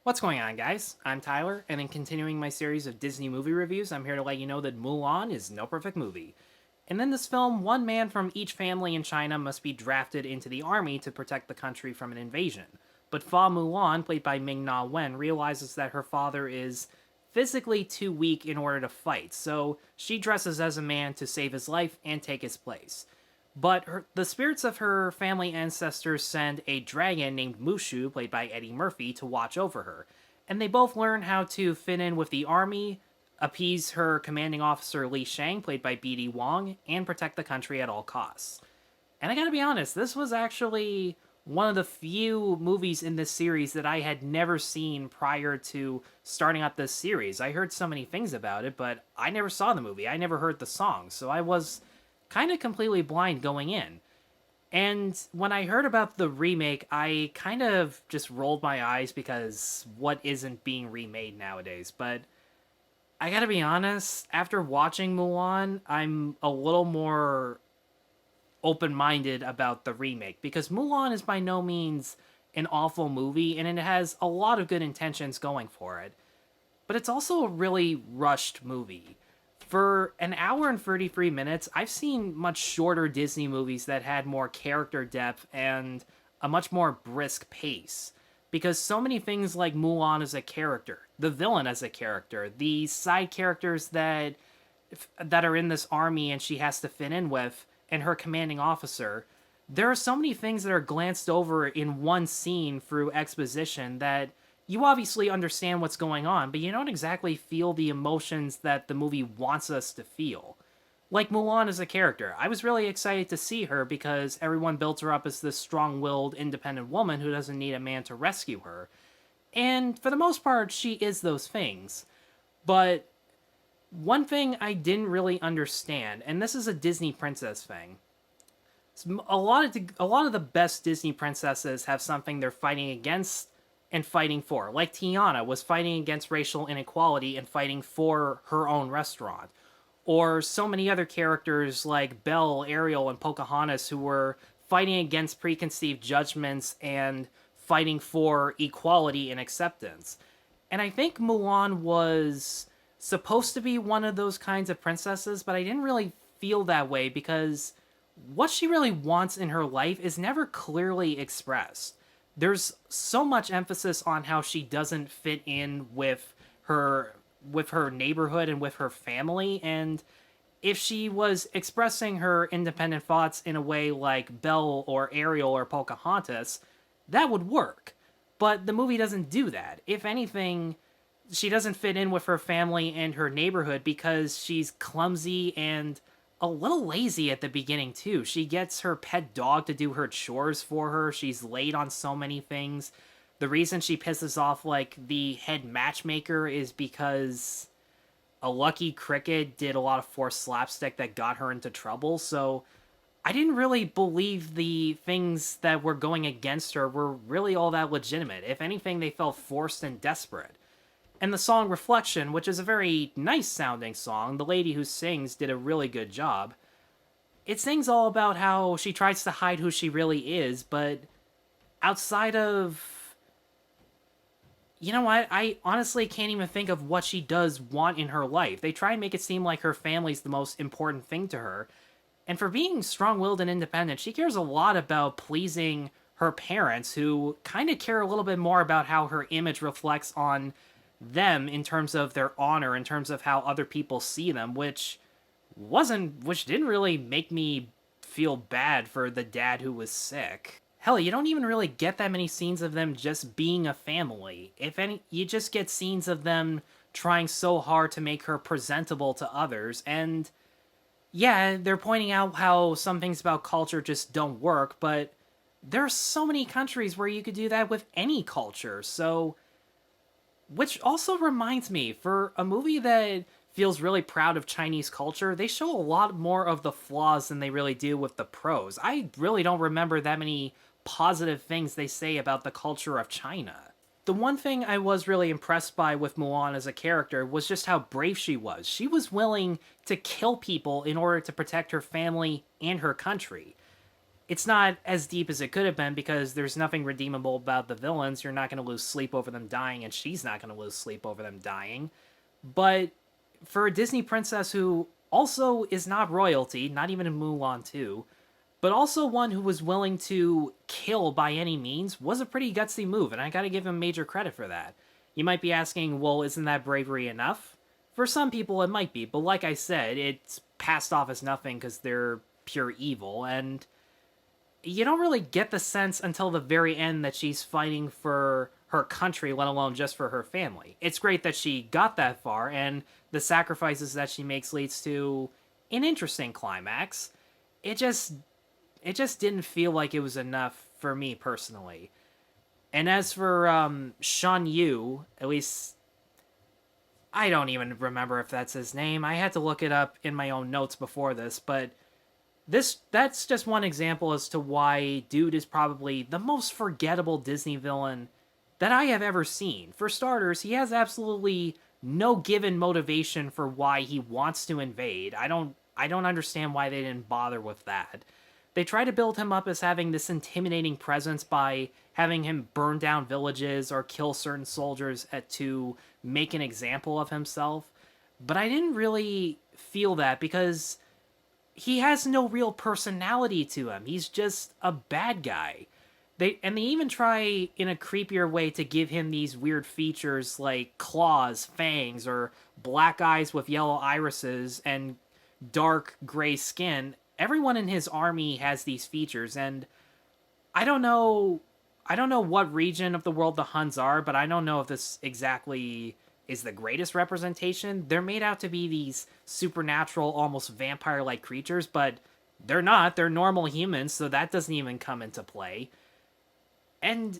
What's going on, guys? I'm Tyler, and in continuing my series of Disney movie reviews, I'm here to let you know that Mulan is no perfect movie. And in this film, one man from each family in China must be drafted into the army to protect the country from an invasion. But Fa Mulan, played by Ming-Na Wen, realizes that her father is physically too weak in order to fight, so she dresses as a man to save his life and take his place. But the spirits of her family ancestors send a dragon named Mushu, played by Eddie Murphy, to watch over her. And they both learn how to fit in with the army, appease her commanding officer Li Shang, played by BD Wong, and protect the country at all costs. And I gotta be honest, this was actually one of the few movies in this series that I had never seen prior to starting up this series. I heard so many things about it, but I never saw the movie. I never heard the songs, so I was kind of completely blind going in. And when I heard about the remake, I kind of just rolled my eyes because what isn't being remade nowadays? But I gotta be honest, after watching Mulan, I'm a little more open minded about the remake because Mulan is by no means an awful movie and it has a lot of good intentions going for it. But it's also a really rushed movie. For an hour and 33 minutes, I've seen much shorter Disney movies that had more character depth and a much more brisk pace. Because so many things like Mulan as a character, the villain as a character, the side characters that are in this army and she has to fit in with, and her commanding officer, there are so many things that are glanced over in one scene through exposition that you obviously understand what's going on, but you don't exactly feel the emotions that the movie wants us to feel. Like Mulan as a character, I was really excited to see her because everyone built her up as this strong willed, independent woman who doesn't need a man to rescue her. And for the most part, she is those things. But one thing I didn't really understand, and this is a Disney princess thing, a lot of the best Disney princesses have something they're fighting against and fighting for. Like Tiana was fighting against racial inequality and fighting for her own restaurant. Or so many other characters like Belle, Ariel, and Pocahontas who were fighting against preconceived judgments and fighting for equality and acceptance. And I think Mulan was supposed to be one of those kinds of princesses, but I didn't really feel that way because what she really wants in her life is never clearly expressed. There's so much emphasis on how she doesn't fit in with her neighborhood and with her family, and if she was expressing her independent thoughts in a way like Belle or Ariel or Pocahontas, that would work. But the movie doesn't do that. If anything, she doesn't fit in with her family and her neighborhood because she's clumsy and a little lazy at the beginning too. She gets her pet dog to do her chores for her. She's late on so many things. The reason she pisses off like the head matchmaker is because a lucky cricket did a lot of forced slapstick that got her into trouble. So I didn't really believe the things that were going against her were really all that legitimate. If anything, they felt forced and desperate. And the song Reflection, which is a very nice sounding song, the lady who sings did a really good job. It sings all about how she tries to hide who she really is, but outside of... You know what? I honestly can't even think of what she does want in her life. They try and make it seem like her family's the most important thing to her. And for being strong-willed and independent, she cares a lot about pleasing her parents, who kind of care a little bit more about how her image reflects on them in terms of their honor, in terms of how other people see them, which didn't really make me feel bad for the dad who was sick. Hell, you don't even really get that many scenes of them just being a family. If any, you just get scenes of them trying so hard to make her presentable to others, and yeah, they're pointing out how some things about culture just don't work, but there are so many countries where you could do that with any culture, so... Which also reminds me, for a movie that feels really proud of Chinese culture, they show a lot more of the flaws than they really do with the pros. I really don't remember that many positive things they say about the culture of China. The one thing I was really impressed by with Mulan as a character was just how brave she was. She was willing to kill people in order to protect her family and her country. It's not as deep as it could have been because there's nothing redeemable about the villains. You're not going to lose sleep over them dying, and she's not going to lose sleep over them dying. But for a Disney princess who also is not royalty, not even in Mulan 2, but also one who was willing to kill by any means, was a pretty gutsy move, and I gotta give him major credit for that. You might be asking, well, isn't that bravery enough? For some people, it might be, but like I said, it's passed off as nothing because they're pure evil, and you don't really get the sense until the very end that she's fighting for her country, let alone just for her family. It's great that she got that far, and the sacrifices that she makes leads to an interesting climax. It just didn't feel like it was enough for me personally. And as for Shan Yu, at least I don't even remember if that's his name. I had to look it up in my own notes before this, but that's just one example as to why dude is probably the most forgettable Disney villain that I have ever seen. For starters, he has absolutely no given motivation for why he wants to invade. I don't understand why they didn't bother with that. They try to build him up as having this intimidating presence by having him burn down villages or kill certain soldiers to make an example of himself. But I didn't really feel that because he has no real personality to him. He's just a bad guy. They even try in a creepier way to give him these weird features like claws, fangs, or black eyes with yellow irises and dark gray skin. Everyone in his army has these features, and I don't know what region of the world the Huns are, but I don't know if this exactly is the greatest representation. They're made out to be these supernatural, almost vampire-like creatures, but they're not. They're normal humans, so that doesn't even come into play. And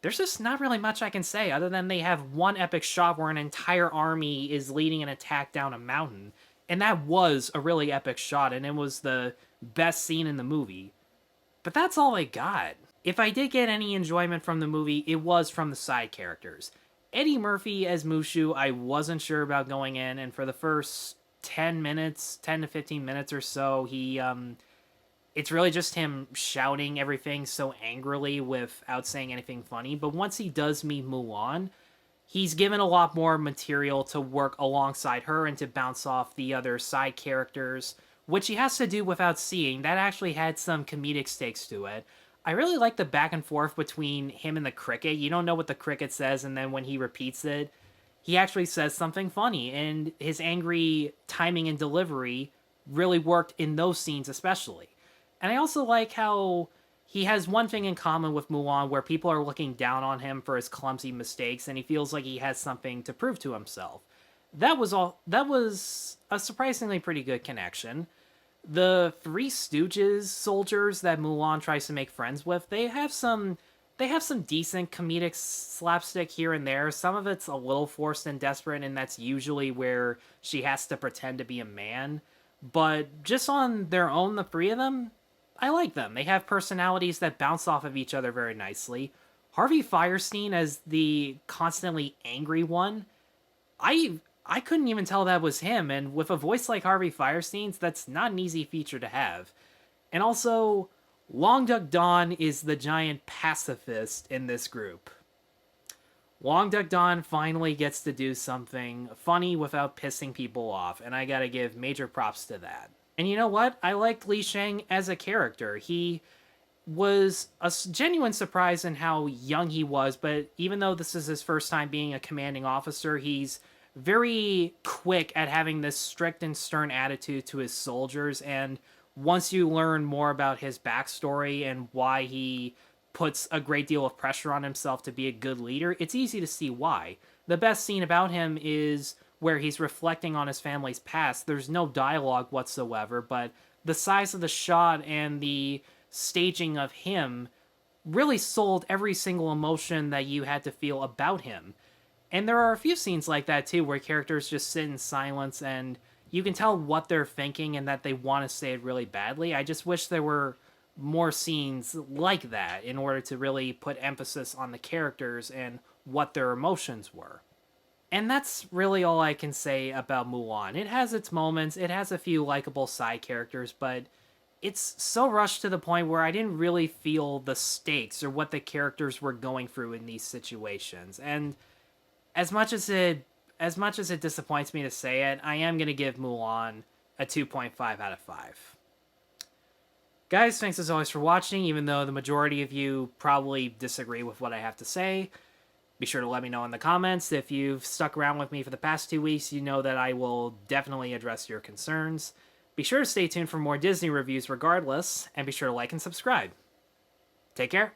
there's just not really much I can say other than they have one epic shot where an entire army is leading an attack down a mountain. And that was a really epic shot, and it was the best scene in the movie. But that's all I got. If I did get any enjoyment from the movie, it was from the side characters. Eddie Murphy as Mushu, I wasn't sure about going in, and for the first 10 minutes, 10 to 15 minutes or so, it's really just him shouting everything so angrily without saying anything funny. But once he does meet Mulan, he's given a lot more material to work alongside her and to bounce off the other side characters, which he has to do without seeing. That actually had some comedic stakes to it. I really like the back and forth between him and the cricket. You don't know what the cricket says, and then when he repeats it, he actually says something funny, and his angry timing and delivery really worked in those scenes especially. And I also like how he has one thing in common with Mulan where people are looking down on him for his clumsy mistakes, and he feels like he has something to prove to himself. That was a surprisingly pretty good connection. The Three Stooges soldiers that Mulan tries to make friends with, they have some decent comedic slapstick here and there. Some of it's a little forced and desperate, and that's usually where she has to pretend to be a man. But just on their own, the three of them, I like them. They have personalities that bounce off of each other very nicely. Harvey Fierstein as the constantly angry one, I couldn't even tell that was him, and with a voice like Harvey Fierstein's, that's not an easy feature to have. And also, Long Duck Don is the giant pacifist in this group. Long Duck Don finally gets to do something funny without pissing people off, and I gotta give major props to that. And you know what? I liked Li Shang as a character. He was a genuine surprise in how young he was, but even though this is his first time being a commanding officer, he's very quick at having this strict and stern attitude to his soldiers, and once you learn more about his backstory and why he puts a great deal of pressure on himself to be a good leader, it's easy to see why. The best scene about him is where he's reflecting on his family's past. There's no dialogue whatsoever, but the size of the shot and the staging of him really sold every single emotion that you had to feel about him. And there are a few scenes like that too, where characters just sit in silence and you can tell what they're thinking and that they want to say it really badly. I just wish there were more scenes like that in order to really put emphasis on the characters and what their emotions were. And that's really all I can say about Mulan. It has its moments, it has a few likable side characters, but it's so rushed to the point where I didn't really feel the stakes or what the characters were going through in these situations. And as much as it disappoints me to say it, I am going to give Mulan a 2.5 out of 5. Guys, thanks as always for watching, even though the majority of you probably disagree with what I have to say. Be sure to let me know in the comments. If you've stuck around with me for the past 2 weeks, you know that I will definitely address your concerns. Be sure to stay tuned for more Disney reviews regardless, and be sure to like and subscribe. Take care.